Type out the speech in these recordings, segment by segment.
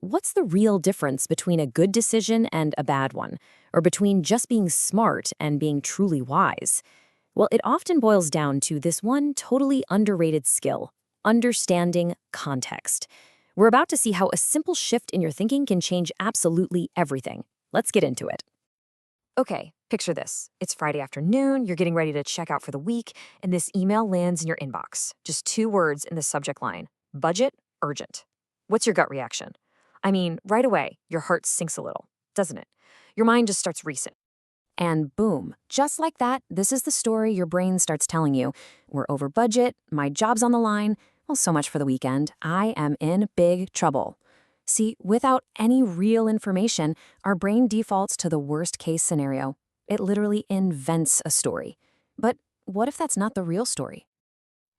What's the real difference between a good decision and a bad one? Or between just being smart and being truly wise? Well, it often boils down to this one totally underrated skill: understanding context. We're about to see how a simple shift in your thinking can change absolutely everything. Let's get into it. Okay, picture this. It's Friday afternoon, you're getting ready to check out for the week, and this email lands in your inbox. Just 2 words in the subject line: budget, urgent. What's your gut reaction? I mean, right away, your heart sinks a little, doesn't it? Your mind just starts racing. And boom, just like that, this is the story your brain starts telling you. We're over budget, my job's on the line, well, so much for the weekend. I am in big trouble. See, without any real information, our brain defaults to the worst case scenario. It literally invents a story. But what if that's not the real story?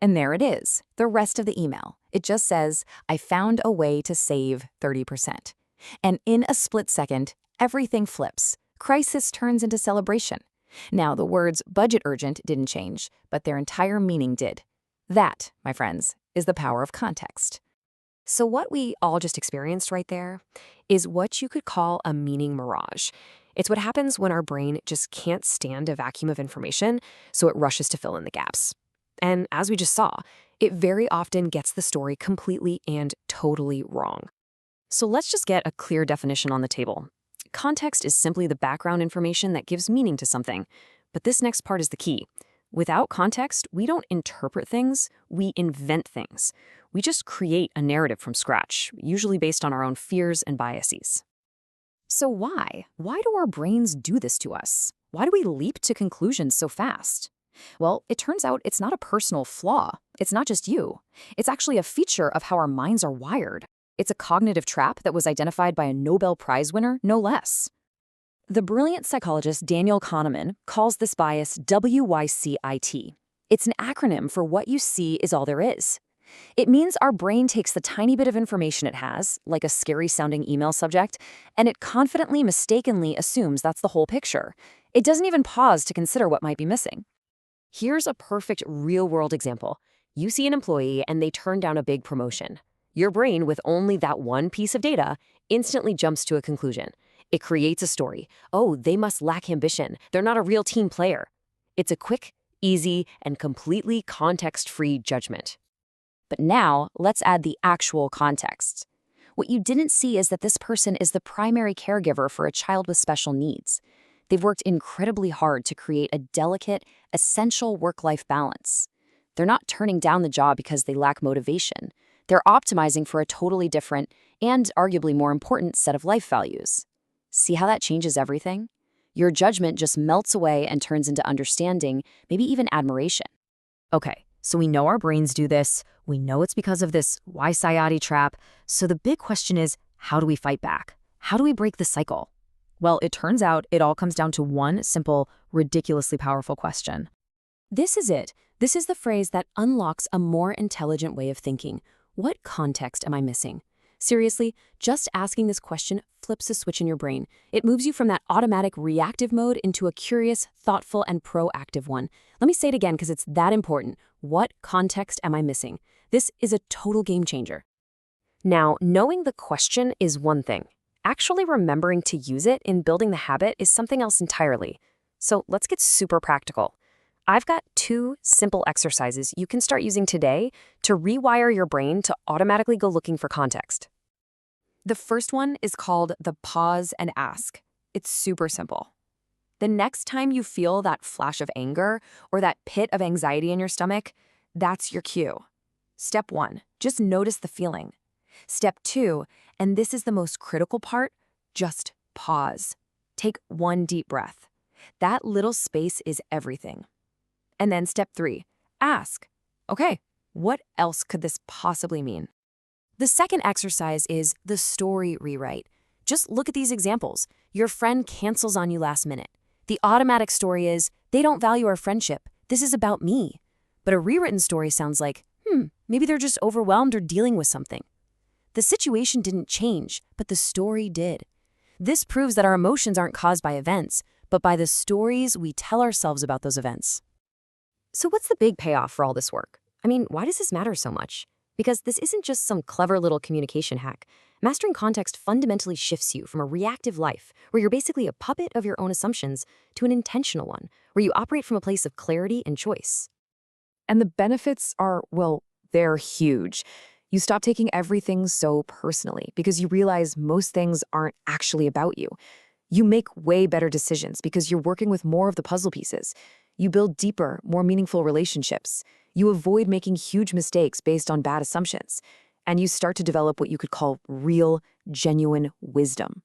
And there it is, the rest of the email. It just says, I found a way to save 30%. And in a split second, everything flips. Crisis turns into celebration. Now, the words budget urgent didn't change, but their entire meaning did. That, my friends, is the power of context. So what we all just experienced right there is what you could call a meaning mirage. It's what happens when our brain just can't stand a vacuum of information, so it rushes to fill in the gaps. And as we just saw, it very often gets the story completely and totally wrong. So let's just get a clear definition on the table. Context is simply the background information that gives meaning to something. But this next part is the key. Without context, we don't interpret things, we invent things. We just create a narrative from scratch, usually based on our own fears and biases. So why? Why do our brains do this to us? Why do we leap to conclusions so fast? Well, it turns out it's not a personal flaw. It's not just you. It's actually a feature of how our minds are wired. It's a cognitive trap that was identified by a Nobel Prize winner, no less. The brilliant psychologist Daniel Kahneman calls this bias WYCIT. It's an acronym for what you see is all there is. It means our brain takes the tiny bit of information it has, like a scary-sounding email subject, and it confidently, mistakenly assumes that's the whole picture. It doesn't even pause to consider what might be missing. Here's a perfect real-world example. You see an employee and they turn down a big promotion. Your brain, with only that one piece of data, instantly jumps to a conclusion. It creates a story. Oh, they must lack ambition. They're not a real team player. It's a quick, easy, and completely context-free judgment. But now, let's add the actual context. What you didn't see is that this person is the primary caregiver for a child with special needs. They've worked incredibly hard to create a delicate, essential work-life balance. They're not turning down the job because they lack motivation. They're optimizing for a totally different and arguably more important set of life values. See how that changes everything? Your judgment just melts away and turns into understanding, maybe even admiration. Okay, so we know our brains do this. We know it's because of this why-sayati trap. So the big question is, how do we fight back? How do we break the cycle? Well, it turns out it all comes down to one simple, ridiculously powerful question. This is it. This is the phrase that unlocks a more intelligent way of thinking. What context am I missing? Seriously, just asking this question flips a switch in your brain. It moves you from that automatic reactive mode into a curious, thoughtful, and proactive one. Let me say it again because it's that important. What context am I missing? This is a total game changer. Now, knowing the question is one thing. Actually remembering to use it in building the habit is something else entirely. So let's get super practical. I've got 2 simple exercises you can start using today to rewire your brain to automatically go looking for context. The first one is called the pause and ask. It's super simple. The next time you feel that flash of anger or that pit of anxiety in your stomach, that's your cue. Step 1, just notice the feeling. Step 2, and this is the most critical part, just pause. Take 1 deep breath. That little space is everything. And then step 3, ask, okay, what else could this possibly mean? The second exercise is the story rewrite. Just look at these examples. Your friend cancels on you last minute. The automatic story is, they don't value our friendship. This is about me. But a rewritten story sounds like, maybe they're just overwhelmed or dealing with something. The situation didn't change, but the story did. This proves that our emotions aren't caused by events, but by the stories we tell ourselves about those events. So what's the big payoff for all this work? I mean, why does this matter so much? Because this isn't just some clever little communication hack. Mastering context fundamentally shifts you from a reactive life, where you're basically a puppet of your own assumptions, to an intentional one, where you operate from a place of clarity and choice. And the benefits are, well, they're huge. You stop taking everything so personally because you realize most things aren't actually about you. You make way better decisions because you're working with more of the puzzle pieces. You build deeper, more meaningful relationships. You avoid making huge mistakes based on bad assumptions. And you start to develop what you could call real, genuine wisdom.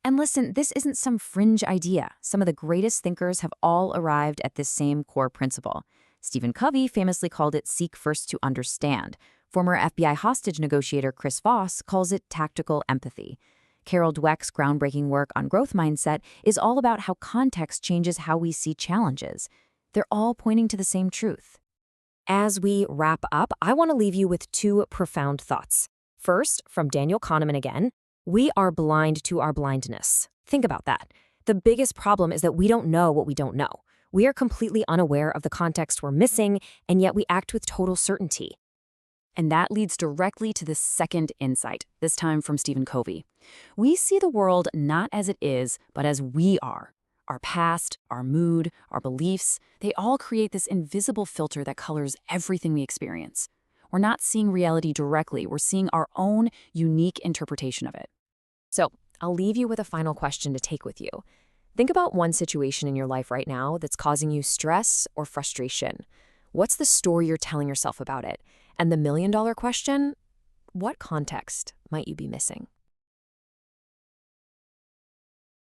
And listen, this isn't some fringe idea. Some of the greatest thinkers have all arrived at this same core principle. Stephen Covey famously called it seek first to understand. Former FBI hostage negotiator Chris Voss calls it tactical empathy. Carol Dweck's groundbreaking work on growth mindset is all about how context changes how we see challenges. They're all pointing to the same truth. As we wrap up, I want to leave you with two profound thoughts. First, from Daniel Kahneman again, we are blind to our blindness. Think about that. The biggest problem is that we don't know what we don't know. We are completely unaware of the context we're missing, and yet we act with total certainty. And that leads directly to the second insight, this time from Stephen Covey. We see the world not as it is, but as we are. Our past, our mood, our beliefs, they all create this invisible filter that colors everything we experience. We're not seeing reality directly, we're seeing our own unique interpretation of it. So, I'll leave you with a final question to take with you. Think about one situation in your life right now that's causing you stress or frustration. What's the story you're telling yourself about it? And the million-dollar question, what context might you be missing?